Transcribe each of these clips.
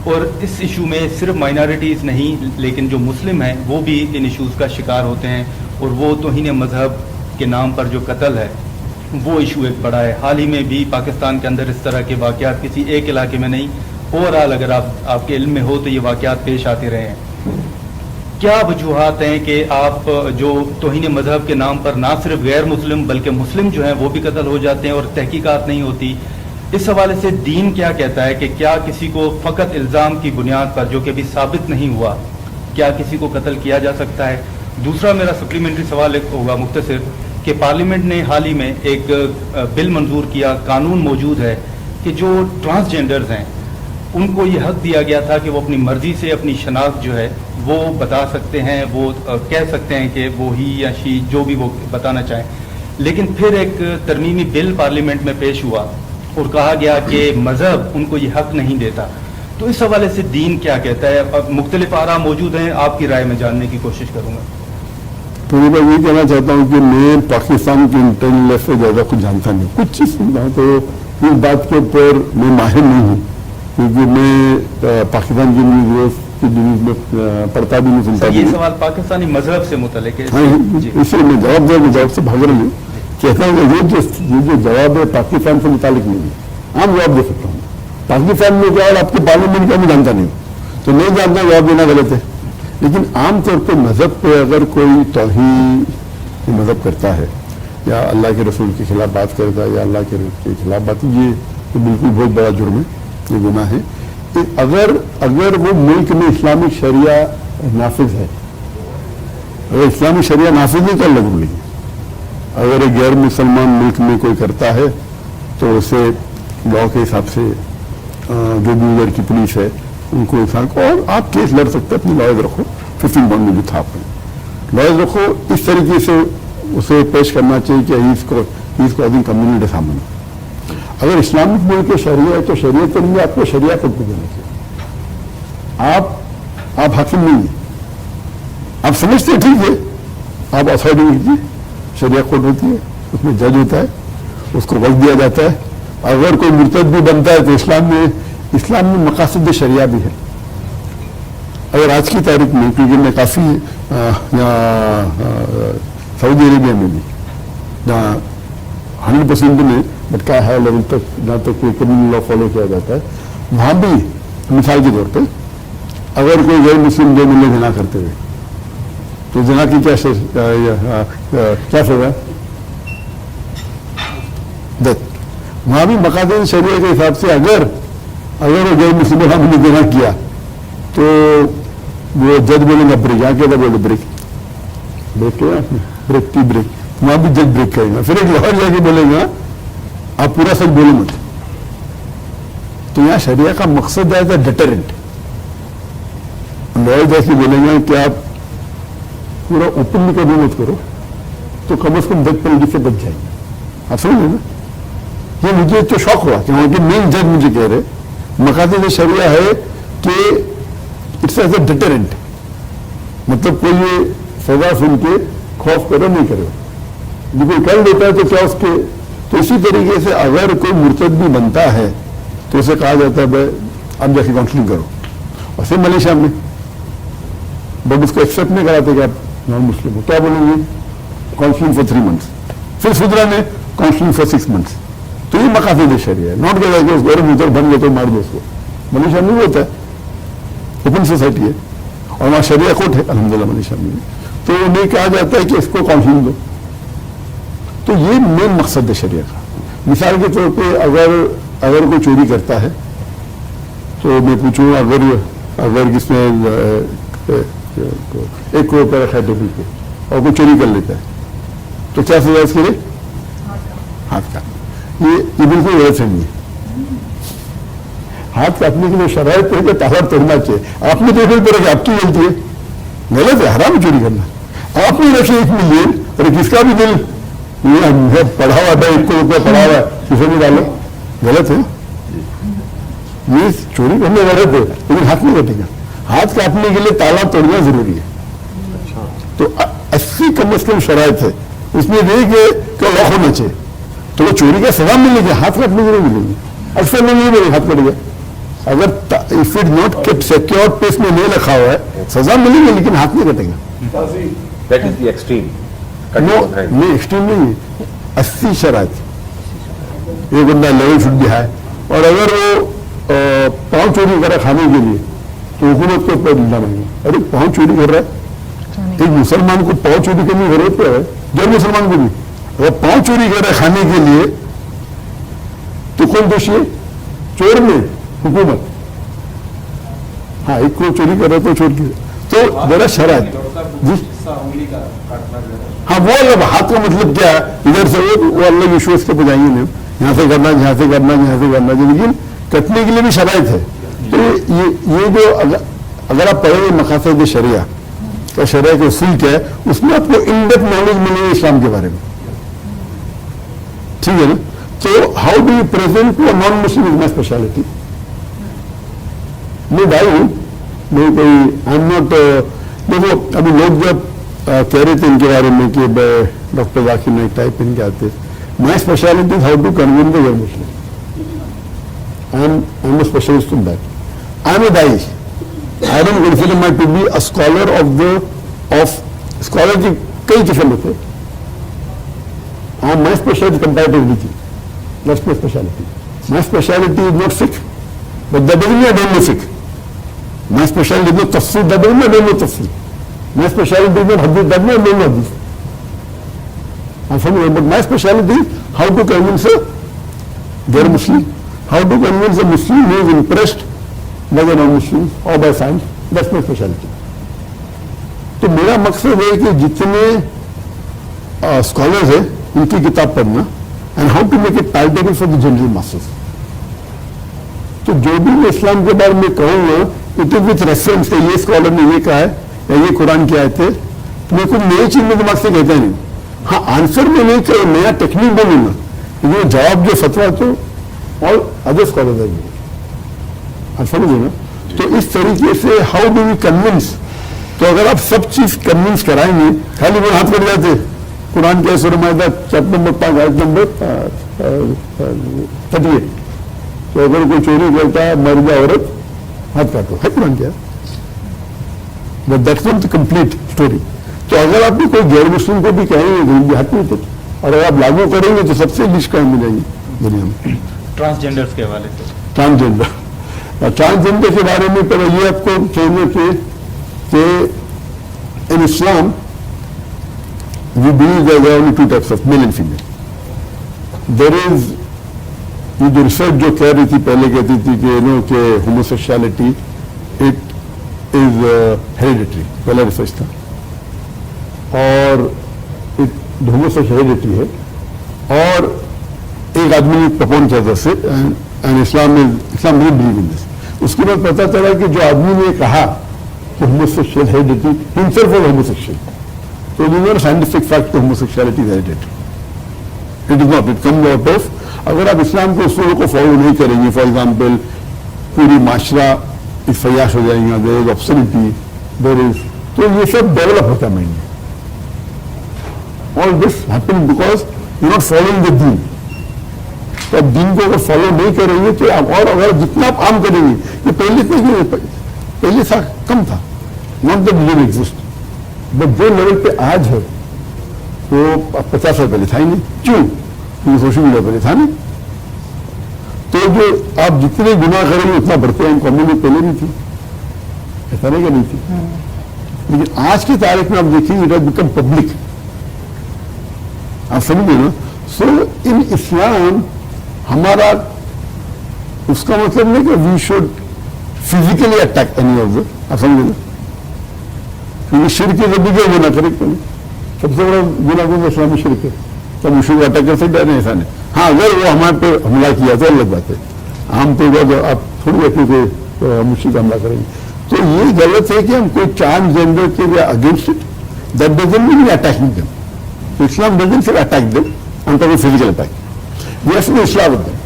اور اس ایشو میں صرف مائنارٹیز نہیں لیکن جو مسلم ہیں وہ بھی ان ایشوز کا شکار ہوتے ہیں، اور وہ توہین مذہب کے نام پر جو قتل ہے وہ ایشو ایک بڑا ہے۔ حال ہی میں بھی پاکستان کے اندر اس طرح کے واقعات کسی ایک علاقے میں نہیں، اوورآل اگر آپ کے علم میں ہو تو یہ واقعات پیش آتے رہے ہیں۔ کیا وجوہات ہیں کہ آپ جو توہین مذہب کے نام پر نہ صرف غیر مسلم بلکہ مسلم جو ہیں وہ بھی قتل ہو جاتے ہیں اور تحقیقات نہیں ہوتی؟ اس حوالے سے دین کیا کہتا ہے کہ کیا کسی کو فقط الزام کی بنیاد پر جو کہ ابھی ثابت نہیں ہوا کیا کسی کو قتل کیا جا سکتا ہے؟ دوسرا میرا سپلیمنٹری سوال ایک ہوگا مختصر کہ پارلیمنٹ نے حال ہی میں ایک بل منظور کیا، قانون موجود ہے کہ جو ٹرانسجینڈرز ہیں ان کو یہ حق دیا گیا تھا کہ وہ اپنی مرضی سے اپنی شناخت جو ہے وہ بتا سکتے ہیں، وہ کہہ سکتے ہیں کہ وہ ہی یا شی جو بھی وہ بتانا چاہیں، لیکن پھر ایک ترمیمی بل پارلیمنٹ میں پیش ہوا اور کہا گیا کہ مذہب ان کو یہ حق نہیں دیتا۔ تو اس حوالے سے دین کیا کہتا ہے؟ اب مختلف آراء موجود ہیں، آپ کی رائے میں جاننے کی کوشش کروں گا۔ تو میں یہ کہنا چاہتا ہوں کہ میں پاکستان کی انٹرنل سے زیادہ کچھ جانتا نہیں، کچھ چیز سمجھا تو اس بات کے اوپر میں ماہر نہیں ہوں، کیونکہ میں پاکستان کی نیوز میں پڑھتا بھی نہیں سنتا بھی۔ یہ سوال پاکستانی مذہب سے متعلق ہے، اس لیے میں جواب سے بھاگ رہی ہوں، کہتا ہوں کہ یہ جو جواب ہے پاکستان سے متعلق نہیں ہے، عام جواب دے سکتا ہوں۔ پاکستان میں کیا اور آپ کے پارلیمنٹ کا میں جانتا نہیں ہوں، تو نہیں جانتا جواب دینا غلط ہے۔ لیکن عام طور پہ مذہب پہ اگر کوئی توہین مذہب کرتا ہے یا اللہ کے رسول کے خلاف بات کرتا ہے یا اللہ کے خلاف بات، یہ بالکل بہت بڑا جرم ہے، یہ گناہ ہے۔ اگر وہ ملک میں اسلامی شریعہ نافذ ہے، اگر اسلامی شریعہ نافذ نہیں تو لگ رہی ہے، اگر ایک غیر مسلمان ملک میں کوئی کرتا ہے تو اسے لا کے حساب سے جو بھی ادھر کی پولیس ہے ان کو انسان کو، اور آپ کیس لڑ سکتے ہیں، اپنی لائز رکھو، 15 میں جو تھا اپنے لائز رکھو، اس طریقے سے اسے پیش کرنا چاہیے کہ اس کو ادھر کمیونٹی کے سامنے۔ اگر اسلامک ملک کے شریعہ ہے تو شریعت کے لیے آپ کو شریعہ خود کو دینا چاہیے۔ آپ حاکم نہیں ہیں، آپ سمجھتے ہیں ٹھیک ہے، آپ اتھارٹی ہوتی ہے، شریعہ کوڈ ہوتی ہے، اس میں جج ہوتا ہے، اس کو وقت دیا جاتا ہے۔ اگر کوئی مرتد بھی بنتا ہے تو اسلام میں مقاصد شریعہ بھی ہے۔ اگر آج کی تاریخ میں، کیونکہ میں کافی سعودی عربیہ میں بھی جہاں 100% میں بٹکا ہے لیول تک، جہاں تک کوئی کمیونل لا فالو کیا جاتا ہے، وہاں بھی مثال کے طور پہ اگر کوئی غیر مسلم دو ملے زنا کرتے ہوئے تو زنا کی کیا سزا؟ وہاں بھی مقاصد شریعہ کے حساب سے اگر وہ غیر مسلم ہم نے زنا کیا تو وہ جج بولیں گا بریک، یہاں کیا تھا بولے بریک کیا بریک کی بریک، وہاں بھی جج بریک کرے گا، پھر ایک لاہور جا کے بولے گا آپ پورا سچ بولے مت۔ تو یہاں شریعہ کا مقصد ہے ڈیٹرنٹ، لاہور جا کے بولیں گا کہ آپ پورا اوپن کبھی مت کرو تو کم از کم ڈیتھ پینلٹی سے بچ جائیں گے۔ آپ سمجھ لیں نا؟ یہ مجھے تو شوق ہوا کہ وہاں کے مین جج مجھے کہہ رہے مقاصد شریعہ ہے کہ اٹس ایز اے ڈیٹرنٹ، مطلب کوئی یہ سزا سن کے خوف کرو نہیں کرو، جو کوئی کر دیتا ہے تو کیا اس کے، تو اسی طریقے سے اگر کوئی مرتد بھی بنتا ہے تو اسے کہا جاتا ہے بھائی اب جا کے کاؤنسلنگ کرو، اور پھر ملیشیا میں بٹ اس کو ایکسیپٹ نہیں کراتے کہ آپ نان مسلم ہو، کیا بولیں گے کاؤنسلنگ فار 3 months، پھر سدھرا میں کاؤنسلنگ فار 6 months۔ تو یہ مقاصد شریعہ ہے، نوٹ کر کہ اس گورے موتر بن گئے تو مار دو اس کو، ملیشیا میں ہوتا ہے، اوپن سوسائٹی ہے اور وہاں شریعہ کوٹ ہے الحمدللہ ملیشیا میں، تو انہیں کہا جاتا ہے کہ اس کو کاؤنسلنگ دو۔ تو یہ مین مقصد ہے شریعہ کا۔ مثال کے طور پہ اگر کوئی چوری کرتا ہے تو میں پوچھوں اگر کس نے 1 کروڑ روپیہ رکھا ہے ٹیبل پہ اور کوئی چوری کر لیتا ہے تو کیا سزا اس کے لیے؟ ہاتھ کا۔ یہ بالکل غلط نہیں ہے، ہاتھ کاٹنے کے لیے شرائط پہ کہ تالاب توڑنا چاہیے، آپ نے ٹیبل پہ رکھا، آپ کی غلطی ہے، غلط ہے، حرام چوری کرنا۔ آپ نے رکھے 1 ملین اور کس کا بھی دل پڑھا ہوا تھا، 1 کروڑ روپیہ پڑھا ہوا ہے، کسی نے ڈالو، غلط ہے، یہ چوری کرنے غلط ہے، لیکن ہاتھ نہیں کٹے گا۔ ہاتھ کاٹنے کے لیے تالاب توڑنا ضروری ہے، تو 80 کم از کم شرائط ہے، اس میں یہ کہ لاک ہونا چاہیے، تو وہ چوری کا سزا ملے گی، ہاتھ کاٹنے کے لیے ملے گی، اکثر نہیں ملے ہاتھ کٹ گیا۔ اگر if it not kept secured place میں نہیں رکھا ہوا ہے سزا ملے گی لیکن ہاتھ نہیں کٹے گا. That is the extreme. نہیں ایکسٹریم نہیں ہے, 80 شرائط یہ بندہ لیول شوڈ بھی ہائی. اور اگر وہ پاؤں چوری کرا کھانے کے لیے تو حکومت کو اوپر ڈنڈا ملے گا. ارے پاؤں چوری کر رہا ہے, ایک مسلمان کو پاؤں چوری کرنے کی ضرورت کیا ہے, غیر مسلمان کو بھی اگر پاؤں چوری کر رہا ہے کھانے کے لیے تو کون دوشی ہے؟ چور میں حکومت. ہاں ایک کو چوری کر رہا تو چور کی تو ذرا شرائط جی ہاں وہ الگ ہاتھ کا مطلب کیا ہے ادھر سے وہ الگ ایشوز کے بجائیں گے یہاں سے کرنا یہاں سے کرنا یہاں سے کرنا لیکن کٹنے کے لیے بھی شرائط ہے. تو یہ جو اگر آپ پڑھیں گے مقاصد شریعہ کا شریعہ کے اصول کیا ہے اس میں آپ کو ان ڈیپتھ نالج ملے گی اسلام کے بارے میں. ٹھیک ہے نا. تو how do you present to a non Muslim is my specialty. میں بھائی ہوں میں کوئی آئی ایم ناٹ. دیکھو ابھی لوگ جب کہہ رہے تھے ان کے بارے میں کہ ڈاکٹر ذاکر نائک ٹائپ ان کے آتے my speciality is how to convince the غیر مسلم. I am a specialist in that. I am a Daesh. I don't consider myself to be a scholar of scholar کی کئی قسم ہوتے. My specialty is comparative religion. That's my specialty. My specialty is not fiqh, but that doesn't mean I don't know fiqh. My specialty is not tafsir, that doesn't mean I don't know tafsir. My specialty is not hadith, that doesn't mean I don't know hadith. I'm familiar, but my specialty is how to convince a غیر مسلم. How to convince a Muslim who is impressed by the non-Muslims or by science. That's my specialty. تو میرا مقصد ہے کہ جتنے scholars ہیں ان کی کتاب پڑھنا and how to make it palatable for the general masses. تو جو بھی میں اسلام کے بارے میں کہوں گا اٹ از وتھ ریفرنس کہ یہ اسکالر نے یہ کہا ہے یا یہ قرآن کی آیت ہے. میں کوئی نئی چیز میں دماغ سے کہتا نہیں. ہاں آنسر میں نہیں کہ نیا ٹیکنیک بنوں گا لیکن وہ جواب جو فتویٰ تو اور ادر اسکالر آپ سمجھے نا. تو اس طریقے سے ہاؤ ڈو وی کنوینس. تو اگر آپ سب چیز کنوینس کرائیں گے خالی وہ ہاتھ کٹ جاتے قرآن کے سورہ مائدہ چیپٹر نمبر 5 آیت نمبر 38 تو اگر کوئی چوری کرتا ہے مرد یا عورت ہاتھ کاٹو ہے قرآن کیا but that's not the complete story. تو اگر آپ بھی کوئی غیر مسلم کو بھی کہیں گے تو ان کے ہاتھ نہیں ہوتے اور اگر آپ لاگو کریں گے تو سب سے لسٹ کام ملے گی دنیا میں. ٹرانسجینڈرز کے حوالے سے ٹرانسجینڈر کے بارے میں پہلے یہ آپ کو کہنا کہ in Islam we believe there are only 2 types of male and female. There is یہ جو ریسرچ جو کہہ رہی تھی پہلے کہتی تھی کہ ہوموسیکشوالٹی اٹ از ہیریڈیٹری پہلا ریسرچ تھا اور ہوموسیکشوالٹی ہے اور ایک آدمی نے پرپون کیا تھا اسلام نہیں بلیو ان دس. اس کے بعد پتا چلا کہ جو آدمی نے کہا کہ ہوموسیکشوال ہیریڈیٹی ہمسیلف واز ہوموسیکشوال تو it is not a scientific fact that homosexuality is hereditary. It is not. It comes out of اگر آپ اسلام کے اصولوں کو فالو نہیں کریں گے فار ایگزامپل پوری معاشرہ فیاش ہو جائیں گا دیر از obscenity دیر از تو یہ سب ڈیولپ ہوتا ہے مائنڈ میں. All this happened because you are not following the deen. تو اب دین کو اگر فالو نہیں کریں گے تو آپ اور اگر جتنا آپ عام کریں گے یہ پہلے تھا کم تھا not that doesn't exist but جو لیول پہ آج ہے وہ 50 سال پہلے تھا ہی نہیں. کیوں؟ کیونکہ سوشل میڈیا پہلے تھا نہیں. تو جو آپ جتنے گناہ کریں گے اتنا بڑھتے ہیں کمیونٹی پہلے نہیں تھی ایسا نہیں کہ نہیں تھی لیکن آج کی تاریخ میں آپ دیکھیں اٹ ہیز بیکم پبلک. آپ سمجھے نا. سو ان اسلام ہمارا اس کا مطلب نہیں کہ we should physically attack any of the آپ سمجھے نا کیونکہ شرک کے بھی کیا گناہ کرے سب سے بڑا گناہ کون سا اسلامی شرک ہے تو ہم شرک اٹیک کر سکتے ہیں ایسا نہیں. ہاں اگر وہ ہمارے پہ حملہ کیا تو الگ بات ہے عام طور پر آپ تھوڑی اپنی کوئی مشکل کا حملہ کریں گے تو یہ غلط ہے کہ ہم کوئی ٹرانسجینڈر کے against it that doesn't mean attacking them. تو اسلام ڈزنٹ صرف اٹیک دیم ہم تو فزیکل اٹیک یہ اصل اسلام ہوتا ہے.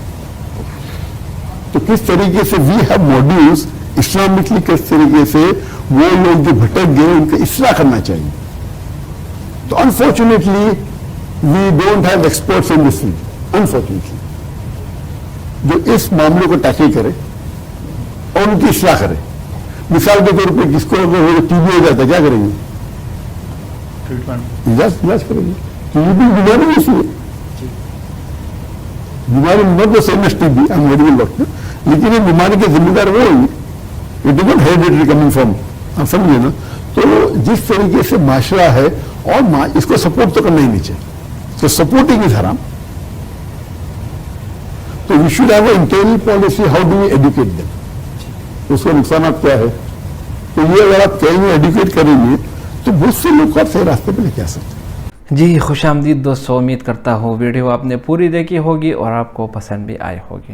تو کس طریقے سے وی ہیو ماڈیولز اسلامکلی کس طریقے سے وہ لوگ جو بھٹک گئے ان کا اصلاح کرنا چاہیے. تو unfortunately we don't have experts in this field. Unfortunately جو اس معاملے کو ٹیکل کرے اور ان کی اصلاح کرے. مثال کے طور پہ کس کو اگر TB ہو جاتا ہے کیا کریں گے؟ ٹریٹمنٹ علاج کریں گے. TB بیماری ایسی ہے, بیماری نہ تو سیم ایس TB ہم میڈیکل ڈاکٹر, لیکن یہ بیماری کے ذمہ دار وہ ہوئی, it is not hereditary coming from, آپ سمجھے نا. تو جس طریقے سے معاشرہ ہے اور اس کو سپورٹ تو کرنا ہی نہیں چاہیے, تو سپورٹنگ از حرام. تو we should have a internal policy, how do we advocate them, اس کا نقصانات کیا ہے. تو یہ اگر آپ کہیں گے ایڈوکیٹ کریں گے تو بہت سے لوگ آپ صحیح راستے پہ لے کے آ سکتے ہیں. جی خوش آمدید دوستو, امید کرتا ہوں ویڈیو آپ نے پوری دیکھی ہوگی اور آپ کو پسند بھی آئی ہوگی.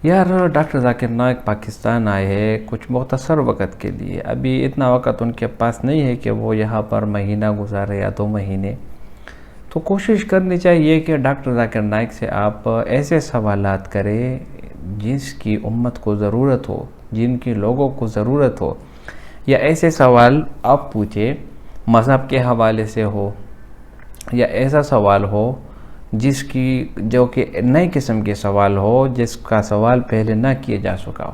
یار ڈاکٹر ذاکر نائک پاکستان آئے ہیں کچھ مختصر وقت کے لیے, ابھی اتنا وقت ان کے پاس نہیں ہے کہ وہ یہاں پر مہینہ گزارے یا 2 مہینے. تو کوشش کرنی چاہیے کہ ڈاکٹر ذاکر نائک سے آپ ایسے سوالات کریں جس کی امت کو ضرورت ہو, جن کی لوگوں کو ضرورت ہو, یا ایسے سوال آپ پوچھیں مذہب کے حوالے سے ہو, یا ایسا سوال ہو جس کی جو کہ نئے قسم کے سوال ہو, جس کا سوال پہلے نہ کیا جا سکا ہو.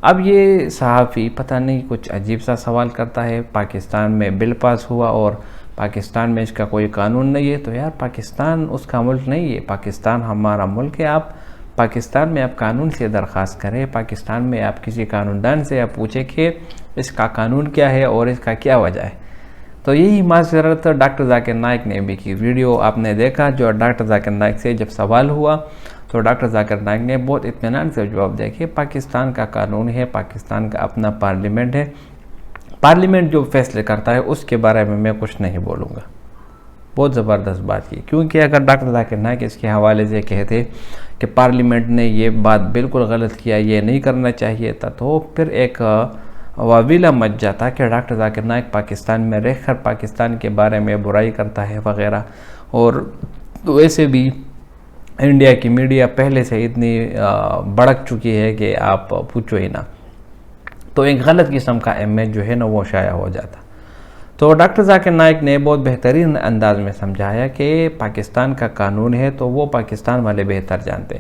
اب یہ صحافی پتہ نہیں کچھ عجیب سا سوال کرتا ہے, پاکستان میں بل پاس ہوا اور پاکستان میں اس کا کوئی قانون نہیں ہے. تو یار پاکستان اس کا ملک نہیں ہے, پاکستان ہمارا ملک ہے. آپ پاکستان میں آپ قانون سے درخواست کریں, پاکستان میں آپ کسی قانون دان سے آپ پوچھیں کہ اس کا قانون کیا ہے اور اس کا کیا وجہ ہے. تو یہی معذرت ڈاکٹر ذاکر نائک نے بھی کی. ویڈیو آپ نے دیکھا جو ڈاکٹر ذاکر نائک سے جب سوال ہوا تو ڈاکٹر ذاکر نائک نے بہت اطمینان سے جواب دیا کہ پاکستان کا قانون ہے, پاکستان کا اپنا پارلیمنٹ ہے, پارلیمنٹ جو فیصلے کرتا ہے اس کے بارے میں کچھ نہیں بولوں گا. بہت زبردست بات کی, کیونکہ اگر ڈاکٹر ذاکر نائک اس کے حوالے سے کہتے کہ پارلیمنٹ نے یہ بات بالکل غلط کیا, یہ نہیں کرنا چاہیے تھا, تو پھر ایک واویلا مچ جاتا کہ ڈاکٹر ذاکر نائک پاکستان میں رہ کر پاکستان کے بارے میں برائی کرتا ہے وغیرہ. اور ویسے بھی انڈیا کی میڈیا پہلے سے اتنی بڑک چکی ہے کہ آپ پوچھو ہی نہ. تو ایک غلط قسم کا امیج جو ہے نا وہ شائع ہو جاتا. تو ڈاکٹر ذاکر نائک نے بہت بہترین انداز میں سمجھایا کہ پاکستان کا قانون ہے تو وہ پاکستان والے بہتر جانتے.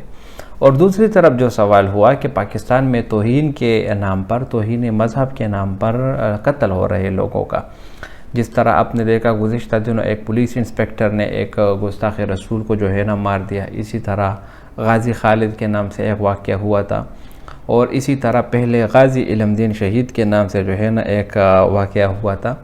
اور دوسری طرف جو سوال ہوا کہ پاکستان میں توہین کے نام پر, توہین مذہب کے نام پر قتل ہو رہے لوگوں کا, جس طرح آپ نے دیکھا گزشتہ دنوں ایک پولیس انسپیکٹر نے ایک گستاخ رسول کو جو ہے نا مار دیا. اسی طرح غازی خالد کے نام سے ایک واقعہ ہوا تھا, اور اسی طرح پہلے غازی علم دین شہید کے نام سے جو ہے نا ایک واقعہ ہوا تھا.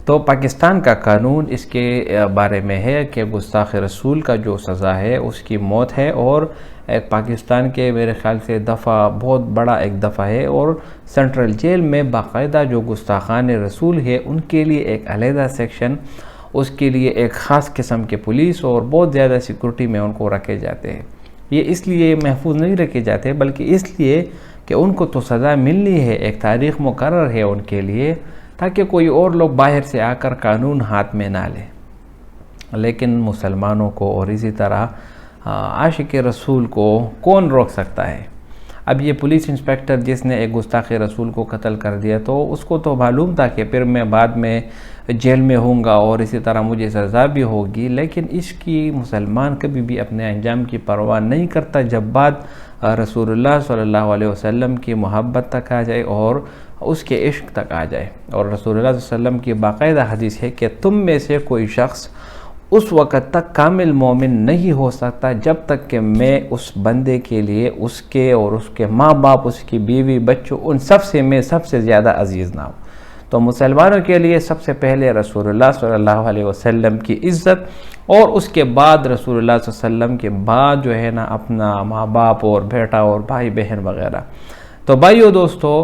تو پاکستان کا قانون اس کے بارے میں ہے کہ گستاخ رسول کا جو سزا ہے اس کی موت ہے, اور ایک پاکستان کے میرے خیال سے دفعہ بہت بڑا ایک دفعہ ہے, اور سینٹرل جیل میں باقاعدہ جو گستاخان رسول ہے ان کے لیے ایک علیحدہ سیکشن, اس کے لیے ایک خاص قسم کے پولیس اور بہت زیادہ سیکورٹی میں ان کو رکھے جاتے ہیں. یہ اس لیے محفوظ نہیں رکھے جاتے بلکہ اس لیے کہ ان کو تو سزا ملنی ہے, ایک تاریخ مقرر ہے ان کے لیے, تاکہ کوئی اور لوگ باہر سے آ کر قانون ہاتھ میں نہ لے. لیکن مسلمانوں کو اور اسی طرح عاشق رسول کو کون روک سکتا ہے؟ اب یہ پولیس انسپیکٹر جس نے ایک گستاخ رسول کو قتل کر دیا تو اس کو تو معلوم تھا کہ پھر میں بعد میں جیل میں ہوں گا اور اسی طرح مجھے سزا بھی ہوگی, لیکن اس کی مسلمان کبھی بھی اپنے انجام کی پرواہ نہیں کرتا جب بات رسول اللہ صلی اللہ علیہ وسلم کی محبت تک آ جائے اور اس کے عشق تک آ جائے. اور رسول اللہ صلی اللہ علیہ وسلم کی باقاعدہ حدیث ہے کہ تم میں سے کوئی شخص اس وقت تک کامل مومن نہیں ہو سکتا جب تک کہ میں اس بندے کے لیے اس کے اور اس کے ماں باپ, اس کی بیوی بچوں, ان سب سے میں سب سے زیادہ عزیز نہ ہوں. تو مسلمانوں کے لیے سب سے پہلے رسول اللہ صلی اللہ علیہ وسلم کی عزت, اور اس کے بعد رسول اللہ صلی اللہ علیہ وسلم کے بعد جو ہے نا اپنا ماں باپ اور بیٹا اور بھائی بہن وغیرہ. تو بھائیو دوستو,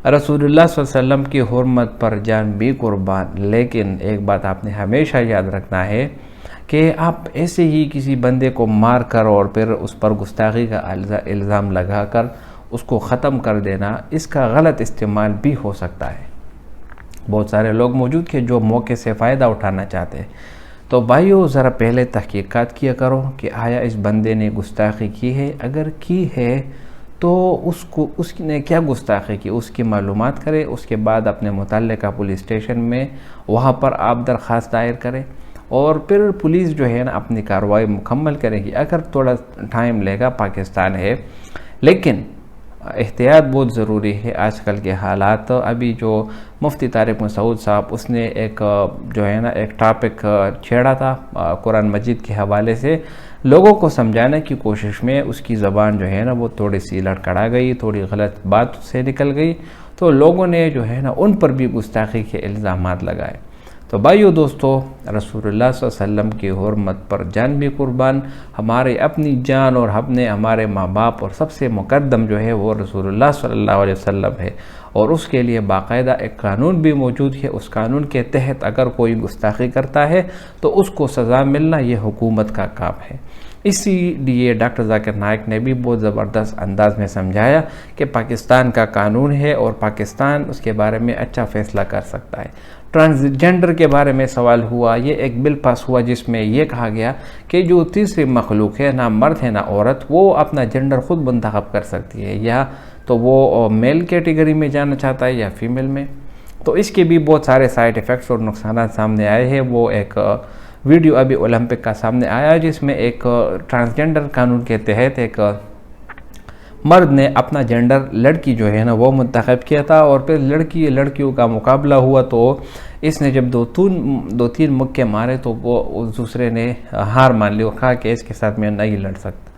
رسول اللہ صلی اللہ علیہ وسلم کی حرمت پر جان بھی قربان, لیکن ایک بات آپ نے ہمیشہ یاد رکھنا ہے کہ آپ ایسے ہی کسی بندے کو مار کر اور پھر اس پر گستاخی کا الزام لگا کر اس کو ختم کر دینا, اس کا غلط استعمال بھی ہو سکتا ہے. بہت سارے لوگ موجود کہ جو موقع سے فائدہ اٹھانا چاہتے ہیں. تو بھائیو ذرا پہلے تحقیقات کیا کرو کہ آیا اس بندے نے گستاخی کی ہے, اگر کی ہے تو اس نے کیا گستاخی کی, اس کی معلومات کرے, اس کے بعد اپنے متعلقہ پولیس اسٹیشن میں وہاں پر آپ درخواست دائر کریں, اور پھر پولیس جو ہے نا اپنی کارروائی مکمل کرے گی. اگر تھوڑا ٹائم لے گا, پاکستان ہے, لیکن احتیاط بہت ضروری ہے آج کل کے حالات. ابھی جو مفتی طارق مسعود صاحب اس نے ایک جو ہے نا ایک ٹاپک چھیڑا تھا قرآن مجید کے حوالے سے, لوگوں کو سمجھانے کی کوشش میں اس کی زبان جو ہے نا وہ تھوڑی سی لڑکھڑا گئی, تھوڑی غلط بات سے نکل گئی, تو لوگوں نے جو ہے نا ان پر بھی گستاخی کے الزامات لگائے. تو بھائیو دوستو, رسول اللہ صلی اللہ علیہ وسلم کی حرمت پر جان بھی قربان, ہمارے اپنی جان اور ہمارے ماں باپ اور سب سے مقدم جو ہے وہ رسول اللہ صلی اللہ علیہ وسلم ہے, اور اس کے لیے باقاعدہ ایک قانون بھی موجود ہے. اس قانون کے تحت اگر کوئی گستاخی کرتا ہے تو اس کو سزا ملنا یہ حکومت کا کام ہے. اسی لیے ڈاکٹر ذاکر نائک نے بھی بہت زبردست انداز میں سمجھایا کہ پاکستان کا قانون ہے اور پاکستان اس کے بارے میں اچھا فیصلہ کر سکتا ہے. ٹرانسجنڈر کے بارے میں سوال ہوا, یہ ایک بل پاس ہوا جس میں یہ کہا گیا کہ جو تیسری مخلوق ہے, نہ مرد ہے نہ عورت, وہ اپنا جنڈر خود منتخب کر سکتی ہے, یا تو وہ میل کیٹیگری میں جانا چاہتا ہے یا فیمیل میں. تو اس کے بھی بہت سارے سائیڈ ایفیکٹس اور نقصانات سامنے آئے ہیں. وہ ایک ویڈیو ابھی اولمپک کا سامنے آیا جس میں ایک ٹرانسجنڈر قانون کے تحت ایک مرد نے اپنا جنڈر لڑکی جو ہے نا وہ منتخب کیا تھا, اور پھر لڑکیوں کا مقابلہ ہوا تو اس نے جب دو تین مکے مارے تو وہ دوسرے نے ہار مان لی, کہا کہ اس کے ساتھ میں نہیں لڑ سکتا.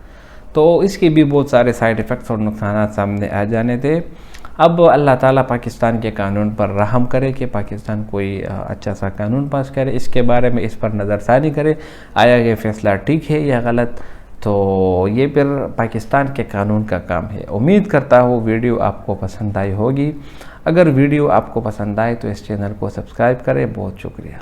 تو اس کے بھی بہت سارے سائیڈ ایفیکٹس اور نقصانات سامنے آ جانے تھے. اب اللہ تعالیٰ پاکستان کے قانون پر رحم کرے کہ پاکستان کوئی اچھا سا قانون پاس کرے, اس کے بارے میں اس پر نظر ثانی کرے, آیا یہ فیصلہ ٹھیک ہے یا غلط. تو یہ پھر پاکستان کے قانون کا کام ہے. امید کرتا ہوں ویڈیو آپ کو پسند آئی ہوگی. اگر ویڈیو آپ کو پسند آئے تو اس چینل کو سبسکرائب کریں. بہت شکریہ.